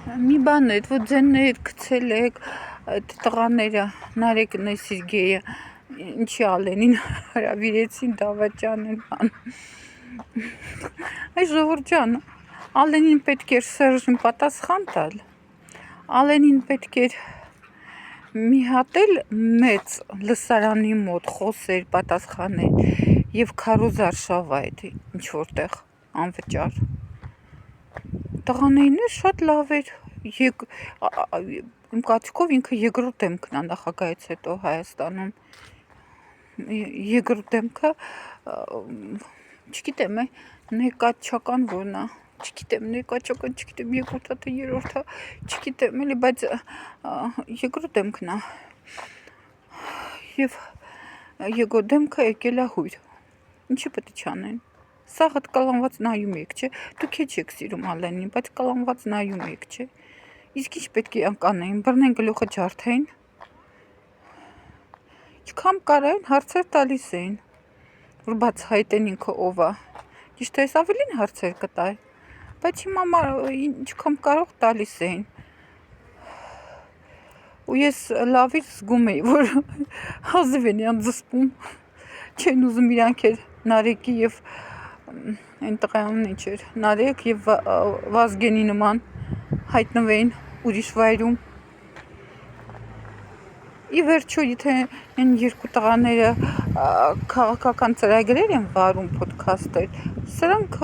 Մի բան է, որ ձեններ գցել եք տղաները, Նարեկն է Սիրգեյը, ինչի Ալենին հրավիրեցին դավաճանեն բան։ Այս ժողովուրդ ջան, Ալենին պետք էր Սերժին պատասխան տալ, Ալենին պետք էր մի հատ էլ մեծ լսարանի մոտ խոսեր, պատասխաներ եւ քարոզ արշավա այդ ինչ որտեղ անվճար։ Տղաներին էլ շատ լավ էր, իմ կարծիքով ինքը երկրորդ դեմքն է նախագահից հետո Հայաստանում, երկրորդ դեմքը, չգիտեմ ներկայացական որն է, չգիտեմ ներկայացական, չգիտեմ երկրորդը թե երրորդը, չգիտեմ էլի, բայց երկրորդ դեմքն է եւ երկրորդ դեմքը եկել է հույր, ինչի պետք է չանեն։ Սաղդ կալանված նայում եք, չէ, դուք չեք սիրում Ալենին, բայց կալանված նայում եք, չէ, իսկ ինչ պետք է անկանեին, բռնեն գլուխը ջարդեին, ինչքան կարային հարցեր տալիս էին, որ բացահայտեն ինքը ով է, ճիշտ է, ես ավելին հարցեր կտայի, բայց հիմա ինչքան կարող տալիս էին, ու ես լավից զգում էի, որ հազիվ են իրան զսպում, չեն ուզում իրանք էր Նարեկի եւ այն տղայանն ինչ էր, Նարեկ եւ Վազգենի նման հայտնվեին ուրիշ վայրում։ Ի վերջո, եթե այն երկու տղաները քաղաքական ծրագրեր են վարում ոդքասթեր, սրանք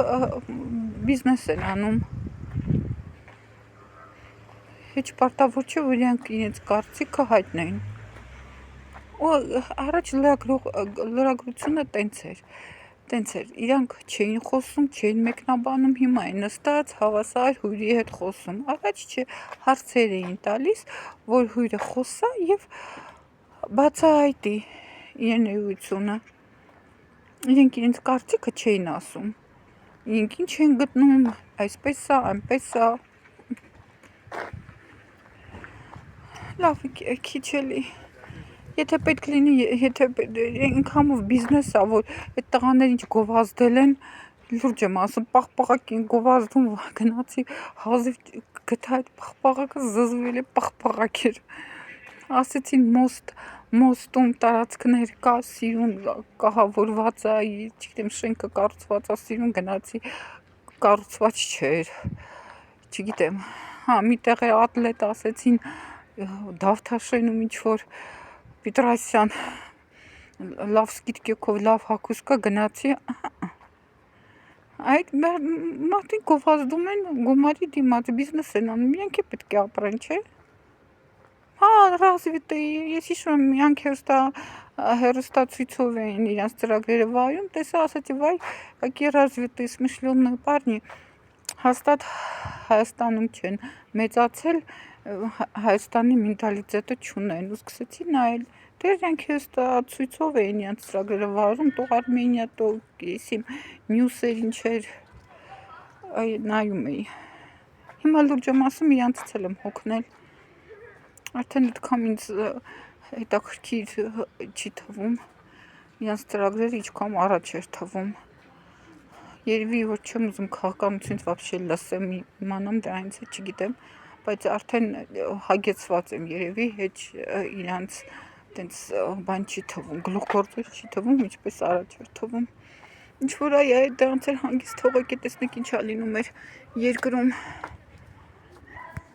բիզնես են անում։ Հեչ պարտավոր չէ, որ իրանք իրենց կարծիքը հայտնեին։ Ու առաջ լրագրությունը տենց էր, իրանք չէին խոսում, չէին մեկնաբանում, հիմա են նստած հավասար հյուրի հետ խոսում, առաջ չէ, հարցեր էին տալիս, որ հյուրը խոսա եւ բացահայտի իրեն էությունը, իրենք իրենց կարծիքը չէին ասում, իրենք ինչ են գտնում, այսպես է, այնպես է, լավ քիչ էլի, եթե պետք լինի, եթե ինքամով բիզնես է, որ այդ տղաներ ինչ գովազդել են, լուրջ եմ ասում, պաղպաղակ գովազդում գնացի, հազիվ գտա այդ պաղպաղակը զզվել է պաղպաղակ էր, ասեցին մոստում տարածքներ կա, սիրուն կահավորված է, չգիտեմ շենքը կառուցված է, սիրուն գնացի, կառուցված չէր, չգիտեմ, մի տեղ է ատլետ ասեցին, Դավթաշենում ինչ-որ Պիտրասյան, լավ սկիթկեքով, լավ հագուստ կա, գնացի, այդ մարդիկ գովազդում են գումարի դիմաց, բիզնես են անում, իրանք է պետք է ապրեն, չէ։ Հա, развитый, ես հիշում եմ, իրանք հեռուստացույցով էին իրանց ծրագրերը վայում, տեսա, ասացի, վայ, какие развитые смышленые парни, հաստատ Հայաստանում չեն մեծացել, Հայաստանի մենտալիտետը չունեն, ու սկսեցի նայել, դեռ իրանք հեռուստացույցով էին իրանց ծրագրերը վայում, տող Արմենիա, տող իսիմ նյուսեր ինչեր, նայում էի, հիմա լուրջ եմ ասում, իրանցից էլ եմ հոգնել, արդեն այդքան ինձ հետաքրքիր չի թվում, իրանց ծրագրերը ինչքան առաջ էր թվում, երևի որ չեմ ուզում քաղաքականությունից вообще լսեմ, իմանամ դրանից հետ չգիտեմ, բայց արդեն հագեցված եմ երևի, հեչ իրանց տենց բան չի թվում, գլուխգործոց չի թվում, ինչպես առաջ էր թվում, ինչ որ դրանց էլ հանգիստ թողեք, տեսնեք ինչա լինում էր երկրում։